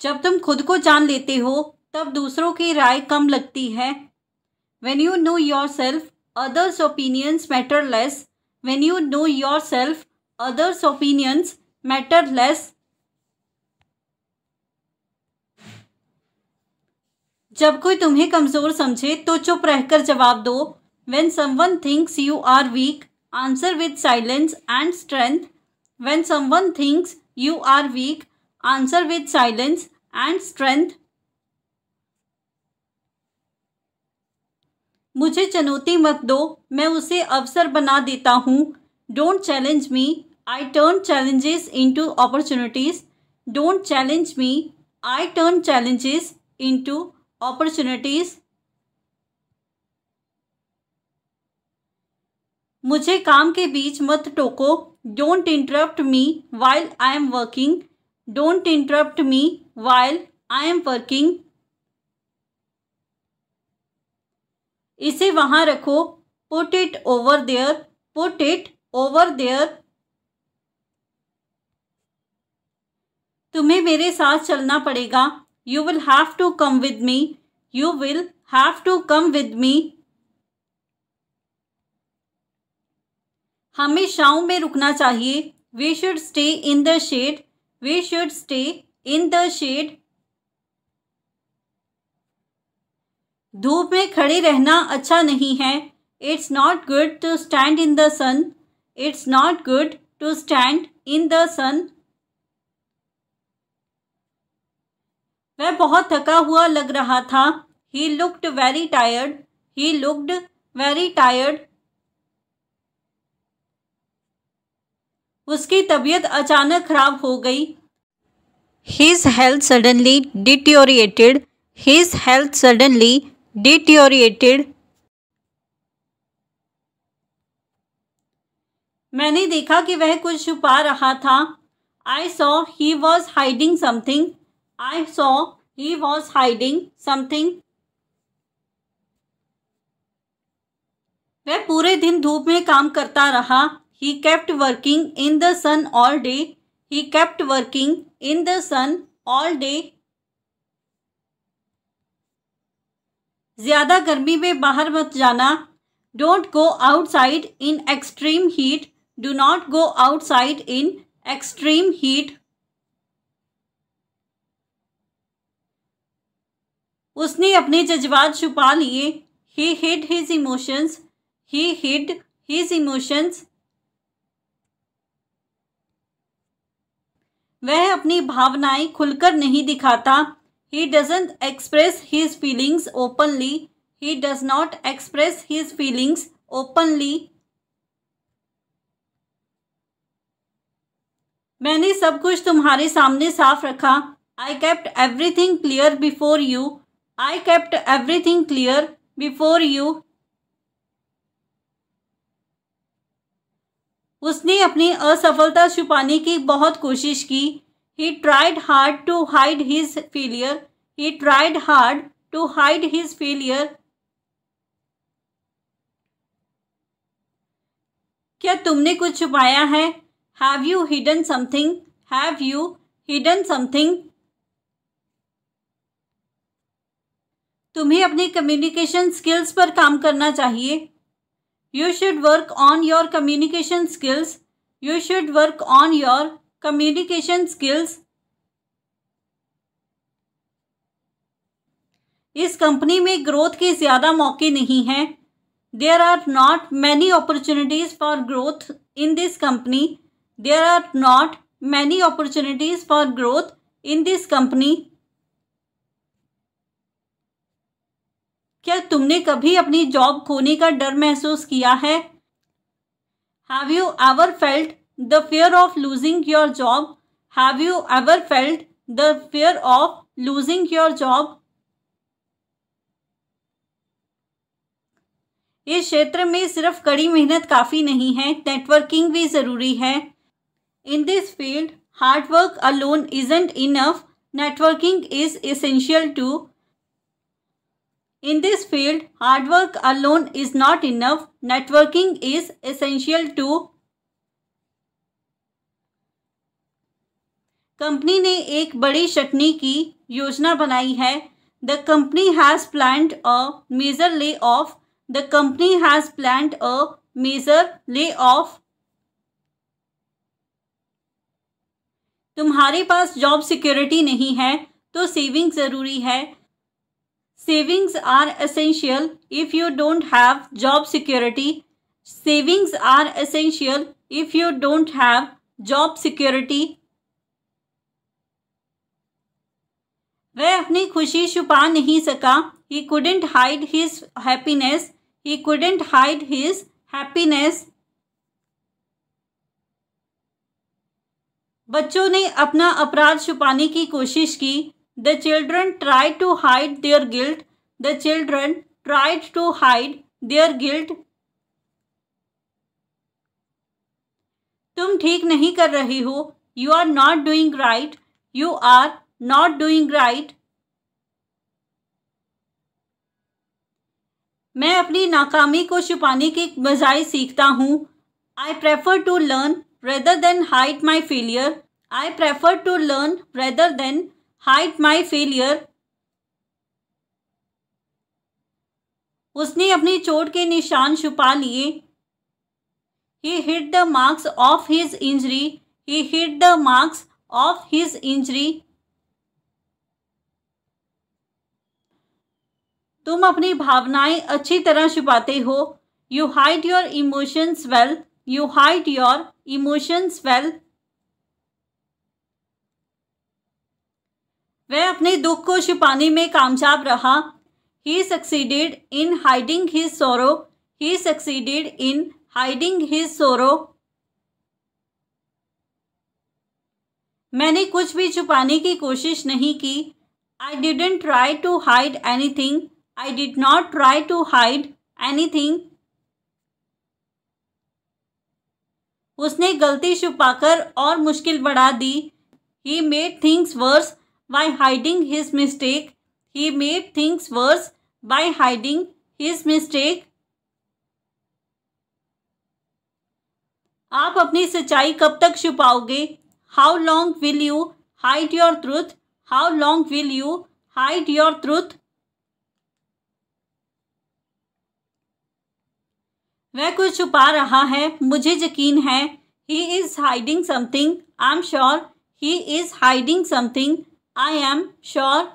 जब तुम खुद को जान लेते हो तब दूसरों की राय कम लगती है। When you know yourself, others' opinions matter less. When you know yourself, others' opinions matter less. जब कोई तुम्हें कमजोर समझे तो चुप रहकर जवाब दो। When someone thinks you are weak, answer with silence and strength. When someone thinks you are weak, answer with silence and strength. मुझे चुनौती मत दो, मैं उसे अवसर बना देता हूँ। Don't challenge me, I turn challenges into opportunities. Don't challenge me, I turn challenges into opportunities. मुझे काम के बीच मत टोको। Don't interrupt me while I am working. Don't interrupt me while I am working. इसे वहां रखो। Put it over there. Put it over there. तुम्हें मेरे साथ चलना पड़ेगा। You will have to come with me. You will have to come with me. हमें छांव में रुकना चाहिए। We should stay in the shade. We should stay in the shade. धूप में खड़े रहना अच्छा नहीं है। It's not good to stand in the sun. It's not good to stand in the sun. वह बहुत थका हुआ लग रहा था। He looked very tired. He looked very tired. उसकी तबीयत अचानक खराब हो गई। His health suddenly deteriorated. His health suddenly deteriorated. मैंने देखा कि वह कुछ छुपा रहा था। I saw he was hiding something. I saw he was hiding something. वह पूरे दिन धूप में काम करता रहा। He kept working in the sun all day. He kept working in the sun all day. ज्यादा गर्मी में बाहर मत जाना। Don't go outside in extreme heat. Do not go outside in extreme heat. उसने अपने जज्बात छुपा लिए। He hid his emotions. He hid his emotions. वह अपनी भावनाएं खुलकर नहीं दिखाता। He doesn't express his feelings openly. He does not express his feelings openly. मैंने सब कुछ तुम्हारे सामने साफ रखा। I kept everything clear before you. I kept everything clear before you. उसने अपनी असफलता छुपाने की बहुत कोशिश की। He tried hard to hide his failure. He tried hard to hide his failure. क्या तुमने कुछ छुपाया है? Have you hidden something? Have you hidden something? तुम्हें अपनी कम्युनिकेशन स्किल्स पर काम करना चाहिए। You should work on your communication skills. You should work on your communication skills. इस कंपनी में ग्रोथ के ज़्यादा मौके नहीं हैं। There are not many opportunities for growth in this company. There are not many opportunities for growth in this company. क्या तुमने कभी अपनी जॉब खोने का डर महसूस किया है? Have you ever felt the fear of losing your job? Have you ever felt the fear of losing your job? इस क्षेत्र में सिर्फ कड़ी मेहनत काफ़ी नहीं है, नेटवर्किंग भी ज़रूरी है। In this field, hard work alone isn't enough. Networking is essential too. In this field, hard work alone is not enough. Networking is essential too. Company ने एक बड़ी छटनी की योजना बनाई है। The company has planned a major layoff. The company has planned a major layoff. तुम्हारे पास जॉब सिक्योरिटी नहीं है तो सेविंग ज़रूरी है। Savings are essential if you don't have job security. Savings are essential if you don't have job security. वह अपनी खुशी छुपा नहीं सका। He couldn't hide his happiness. He couldn't hide his happiness. बच्चों ने अपना अपराध छुपाने की कोशिश की। The children tried to hide their guilt. The children tried to hide their guilt. तुम ठीक नहीं कर रही हो। You are not doing right. You are not doing right. मैं अपनी नाकामी को छुपाने के बजाय सीखता हूँ। I prefer to learn rather than hide my failure. I prefer to learn rather than hide my failure. उसने अपनी चोट के निशान छुपा लिए। He hid the marks of his injury. He hid the marks of his injury. तुम अपनी भावनाएं अच्छी तरह छुपाते हो। You hide your emotions well. You hide your emotions well. वह अपने दुख को छुपाने में कामयाब रहा। He succeeded in hiding his sorrow. He succeeded in hiding his sorrow. मैंने कुछ भी छुपाने की कोशिश नहीं की। I didn't try to hide anything. I did not try to hide anything. उसने गलती छुपाकर और मुश्किल बढ़ा दी। He made things worse by hiding his mistake. He made things worse by hiding his mistake. आप अपनी सच्चाई कब तक छुपाओगे? How long will you hide your truth? How long will you hide your truth? वह कुछ छुपा रहा है, मुझे यकीन है। He is hiding something. I'm sure. He is hiding something. I am sure.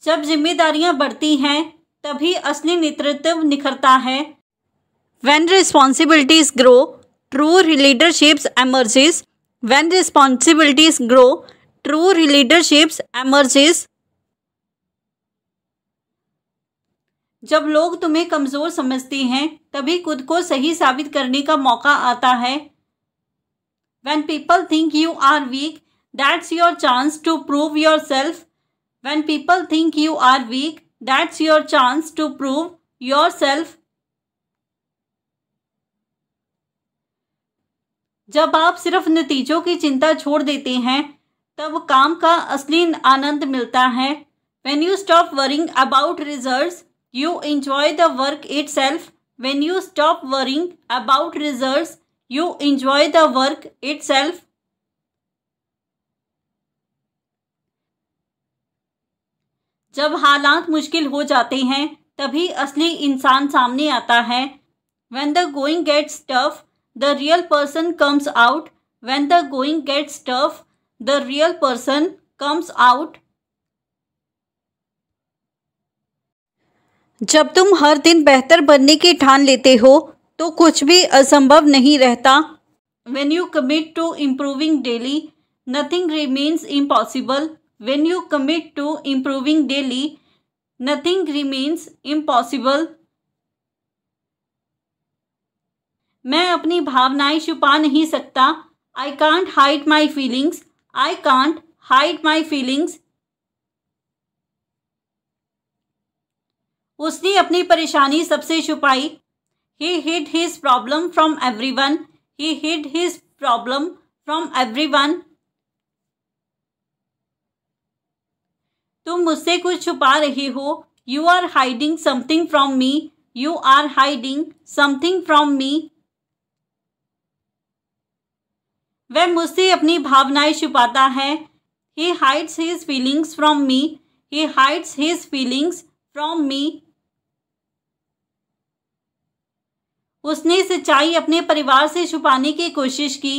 जब जिम्मेदारियां बढ़ती हैं तभी असली नेतृत्व निखरता है। When responsibilities grow, true leadership emerges. When responsibilities grow, true leadership emerges. जब लोग तुम्हें कमज़ोर समझते हैं तभी खुद को सही साबित करने का मौका आता है। When people think you are weak, that's your chance to prove yourself. When people think you are weak, that's your chance to prove yourself. जब आप सिर्फ नतीजों की चिंता छोड़ देते हैं तब काम का असली आनंद मिलता है। When you stop worrying about results, you enjoy the work itself. When you stop worrying about results, you enjoy the work itself. जब हालात मुश्किल हो जाते हैं तभी असली इंसान सामने आता है। When the going gets tough, the real person comes out. When the going gets tough, the real person comes out. जब तुम हर दिन बेहतर बनने की ठान लेते हो तो कुछ भी असंभव नहीं रहता। When you commit to improving daily, nothing remains impossible. When you commit to improving daily, nothing remains impossible. मैं अपनी भावनाएं छुपा नहीं सकता। I can't hide my feelings. I can't hide my feelings. उसने अपनी परेशानी सबसे छुपाई। He hid his problem from everyone. He hid his problem from everyone. तुम मुझसे कुछ छुपा रही हो। You are hiding something from me. You are hiding something from me. वह मुझसे अपनी भावनाएं छुपाता है। He hides his feelings from me. He hides his feelings from me. उसने सच्चाई अपने परिवार से छुपाने की कोशिश की।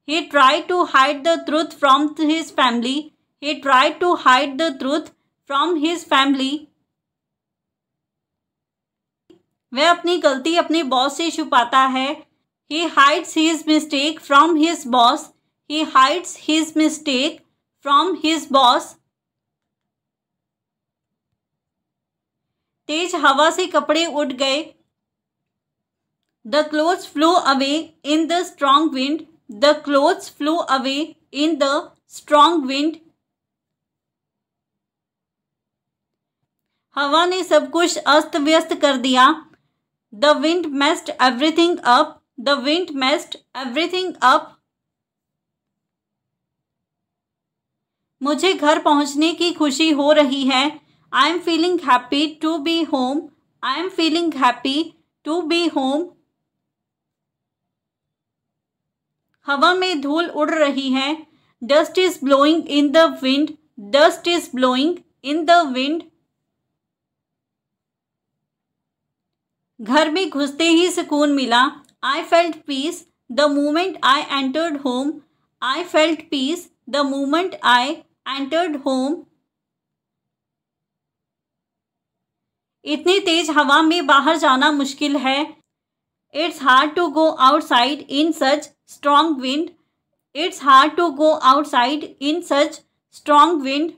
He tried to hide the truth from his family. He tried to hide the truth from his family. वह अपनी गलती अपने बॉस से छुपाता है। He hides his mistake from his boss. He hides his mistake from his boss. तेज हवा से कपड़े उड़ गए। The clothes flew away in the strong wind. The clothes flew away in the strong wind. हवा ने सब कुछ अस्त व्यस्त कर दिया। The wind messed everything up. The wind messed everything up. मुझे घर पहुंचने की खुशी हो रही है। I am feeling happy to be home. I am feeling happy to be home. हवा में धूल उड़ रही है। Dust is blowing in the wind. Dust is blowing in the wind. घर में घुसते ही सुकून मिला। I felt peace the moment I entered home. I felt peace the moment I entered home. इतनी तेज हवा में बाहर जाना मुश्किल है। It's hard to go outside in such strong wind. It's hard to go outside in such strong wind.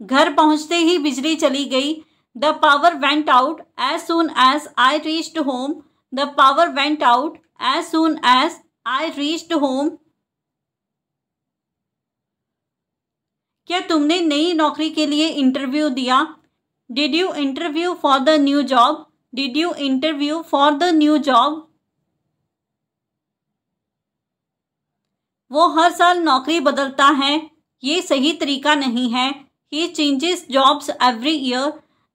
घर पहुंचते ही बिजली चली गई। The power went out as soon as I reached home. The power went out as soon as I reached home. क्या तुमने नई नौकरी के लिए इंटरव्यू दिया? Did you interview for the new job? Did you interview for the new job? वो हर साल नौकरी बदलता है। ये सही तरीका नहीं है। He changes jobs every year.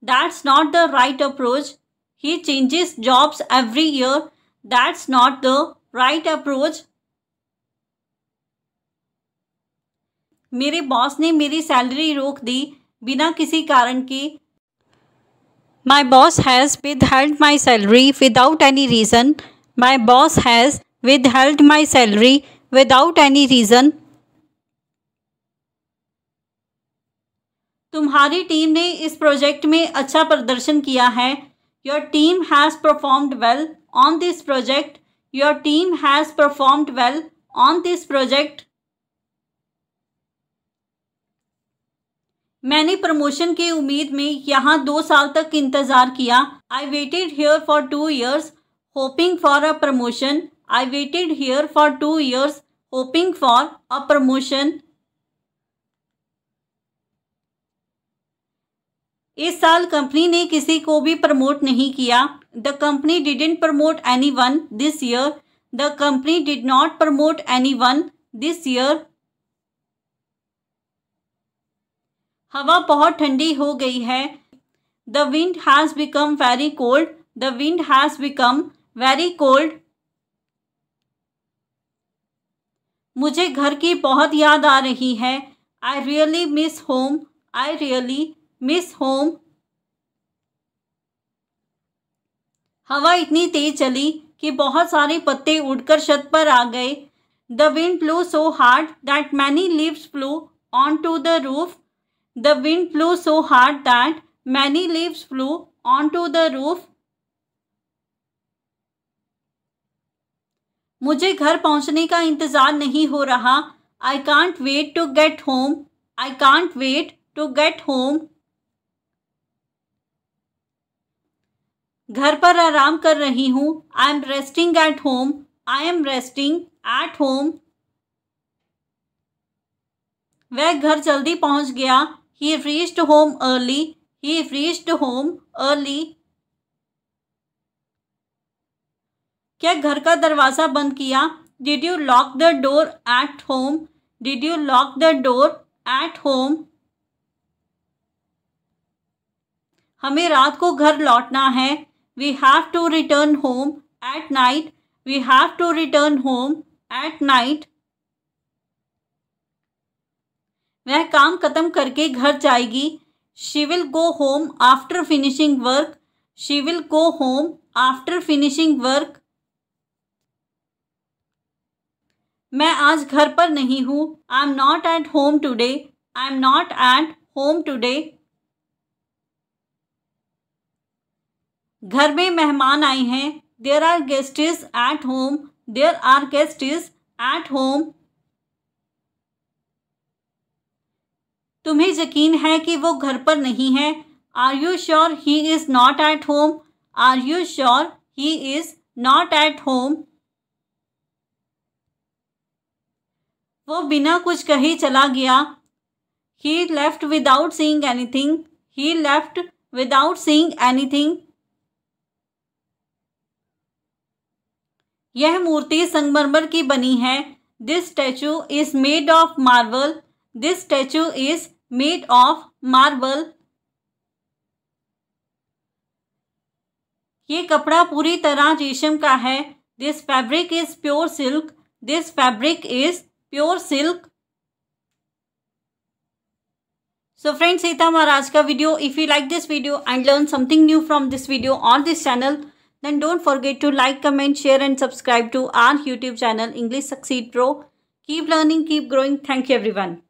That's not the right approach. He changes jobs every year. That's not the right approach. मेरे बॉस ने मेरी सैलरी रोक दी बिना किसी कारण के। My boss has withheld my salary without any reason. My boss has withheld my salary without any reason. तुम्हारी team ने इस प्रोजेक्ट में अच्छा प्रदर्शन किया है। Your team has performed well on this project. Your team has performed well on this project. मैंने promotion की उम्मीद में यहाँ 2 साल तक इंतज़ार किया। I waited here for 2 years hoping for a promotion. I waited here for 2 years hoping for a promotion. इस साल कंपनी ने किसी को भी प्रमोट नहीं किया। The company didn't promote anyone this year. The company did not promote anyone this year. हवा बहुत ठंडी हो गई है। The wind has become very cold. The wind has become very cold. मुझे घर की बहुत याद आ रही है। I really miss home. I really miss home. हवा इतनी तेज चली कि बहुत सारे पत्ते उड़कर छत पर आ गए। The wind blew so hard that many leaves flew onto the roof. The wind blew so hard that many leaves flew onto the roof. मुझे घर पहुंचने का इंतज़ार नहीं हो रहा। I can't wait to get home. I can't wait to get home. घर पर आराम कर रही हूँ। I am resting at home. I am resting at home. वह घर जल्दी पहुंच गया। He reached home early. He reached home early. क्या घर का दरवाज़ा बंद किया? Did you lock the door at home? Did you lock the door at home? हमें रात को घर लौटना है। We have to return home at night. We have to return home at night. वह काम खत्म करके घर जाएगी. She will go home after finishing work. She will go home after finishing work. मैं आज घर पर नहीं हूँ. I am not at home today. I am not at home today. घर में मेहमान आए हैं. There are guests at home. There are guests at home. तुम्हें यकीन है कि वो घर पर नहीं है. Are you sure he is not at home? Are you sure he is not at home? वो बिना कुछ कहे चला गया. He left without saying anything. He left without saying anything. यह मूर्ति संगमरमर की बनी है. This statue is made of marble. This statue is made of marble. ये कपड़ा पूरी तरह रेशम का है. This fabric is pure silk. This fabric is pure silk. So friends, ये था हमारा आज का video. If you like this video and learn something new from this video or this channel, then don't forget to like, comment, share and subscribe to our YouTube channel English Succeed Pro. Keep learning, keep growing. Thank you everyone.